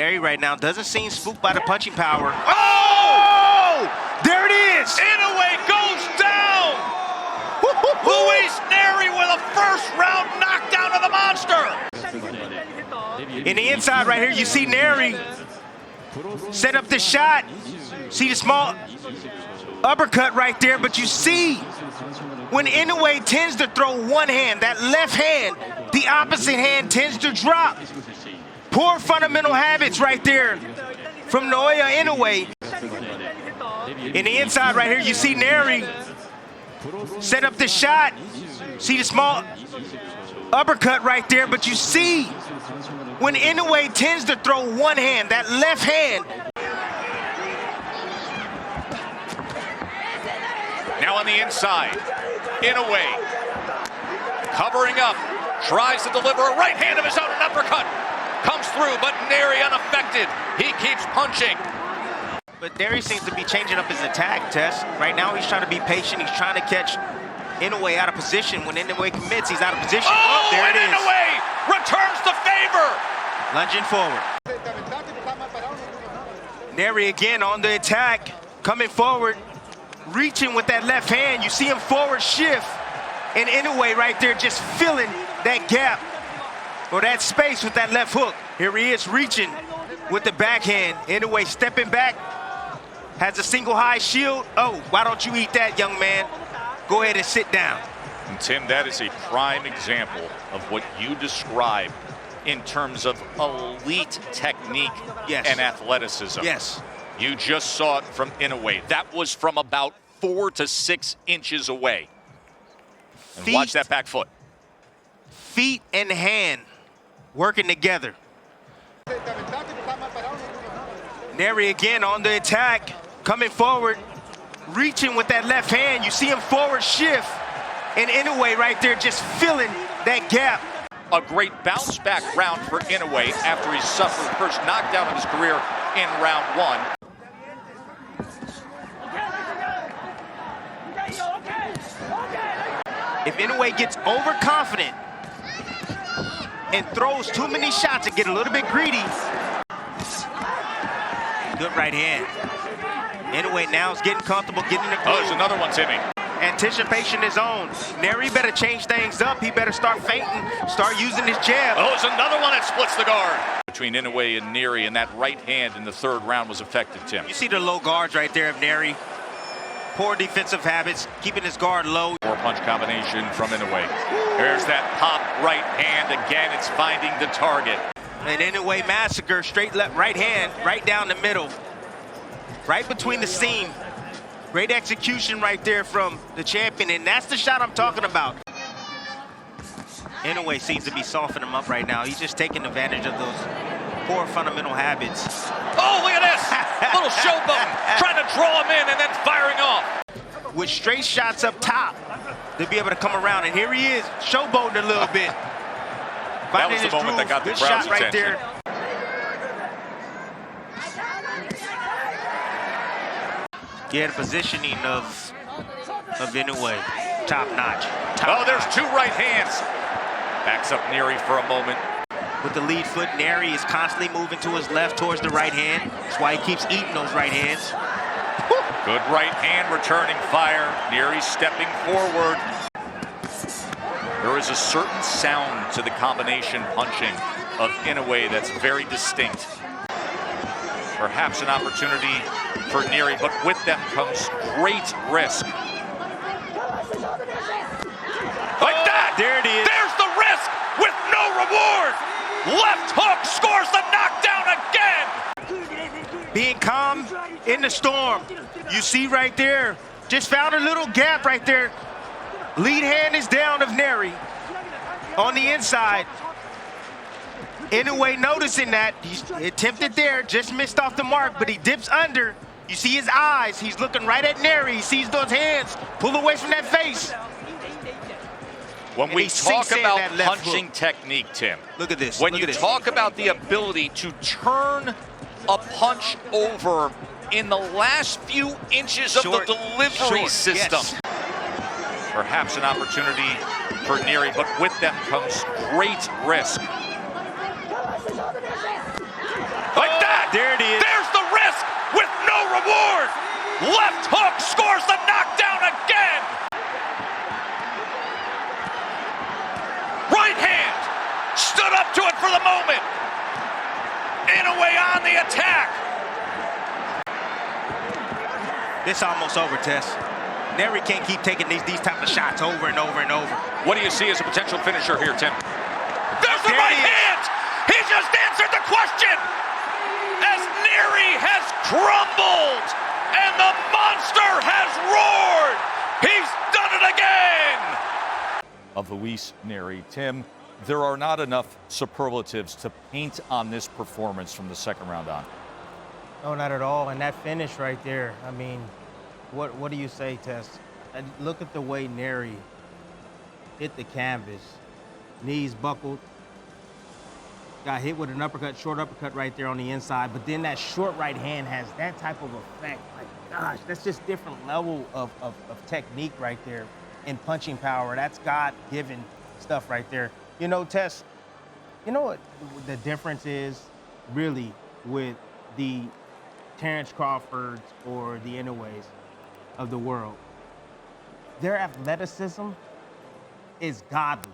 NERY right now doesn't seem spooked by the punching power. Oh! There it is! INOUE goes down! Luis NERY with a first-round knockdown of the monster! In the inside right here, you see NERY set up the shot. See the small uppercut right there, but you see when INOUE tends to throw one hand, that left hand, the opposite hand tends to drop. Poor fundamental habits right there from Naoya INOUE. In the inside right here, you see NERY set up the shot. See the small uppercut right there, but you see when INOUE tends to throw one hand, that left hand. Now on the inside, INOUE covering up, tries to deliver a right hand of his own, an uppercut. Comes through, but NERY unaffected. He keeps punching. But NERY seems to be changing up his attack, Tess. Right now, he's trying to be patient. He's trying to catch INOUE out of position. When INOUE commits, he's out of position. Oh, there and it is. INOUE returns the favor. Lunging forward. NERY again on the attack, coming forward, reaching with that left hand. You see him forward shift, and INOUE right there just filling that gap or that space with that left hook. Here he is reaching with the backhand. INOUE stepping back, has a single high shield. Oh, why don't you eat that, young man? Go ahead and sit down. And Tim, that is a prime example of what you described in terms of elite technique and athleticism. Yes. You just saw it from INOUE. That was from about 4 to 6 inches away. And watch that back foot. Feet and hand working together. NERY again on the attack, coming forward, reaching with that left hand. You see him forward shift, and INOUE right there just filling that gap. A great bounce back round for INOUE after he suffered the first knockdown of his career in round 1. If INOUE gets overconfident and throws too many shots and get a little bit greedy. Good right hand. INOUE now is getting comfortable, getting the glue. Oh, there's another one, Timmy. Anticipation is on. NERY better change things up. He better start feinting, start using his jab. Oh, there's another one that splits the guard. Between INOUE and NERY, and that right hand in the 3rd round was effective, Tim. You see the low guards right there of NERY. Poor defensive habits, keeping his guard low. 4-punch combination from INOUE. There's that pop right hand. Again, it's finding the target. And INOUE massacre, straight left, right hand, right down the middle. Right between the seam. Great execution right there from the champion, and that's the shot I'm talking about. INOUE seems to be softening him up right now. He's just taking advantage of those poor fundamental habits. Oh, look at this! Little showboat, trying to draw him in and then firing off. With straight shots up top, to be able to come around, and here he is, showboating a little bit. That was the moment that got the crowd's attention. Right there. Yeah, the positioning of INOUE, top notch. Oh, there's 2 right hands. Backs up NERY for a moment. With the lead foot, NERY is constantly moving to his left towards the right hand. That's why he keeps eating those right hands. Good right hand returning fire. NERY stepping forward. There is a certain sound to the combination punching of INOUE that's very distinct. Perhaps an opportunity for NERY, but with them comes great risk. Like that! There it is. There's the risk with no reward! Left hook scores the knockdown again! Being calm in the storm. You see right there, just found a little gap right there. Lead hand is down of NERY on the inside. INOUE noticing that. He's attempted there, just missed off the mark, but he dips under. You see his eyes. He's looking right at NERY. He sees those hands. Pull away from that face. When we talk about punching technique, Tim, look at this. When you talk about the ability to turn a punch over in the last few inches of the delivery system. Yes. Perhaps an opportunity for NERY, but with them comes great risk. Like reward. Left hook scores the knockdown again. Right hand stood up to it for the moment. Inoue on the attack. This almost over, Tess. NERY can't keep taking these type of shots over and over and over. What do you see as a potential finisher here, Tim? There's the There right he is. hand! He just answered the question! As NERY has crumbled and the monster has roared! He's done it again! Of Luis NERY. Tim, there are not enough superlatives to paint on this performance from the second round on. No, not at all. And that finish right there, I mean, what do you say, Tess? And look at the way NERY hit the canvas. Knees buckled. Got hit with an uppercut, short uppercut right there on the inside. But then that short right hand has that type of effect. Like, gosh, that's just different level of technique right there and punching power. That's God-given stuff right there. You know, Tess, you know what the difference is really with the Terrence Crawfords or the Inoues of the world? Their athleticism is godly.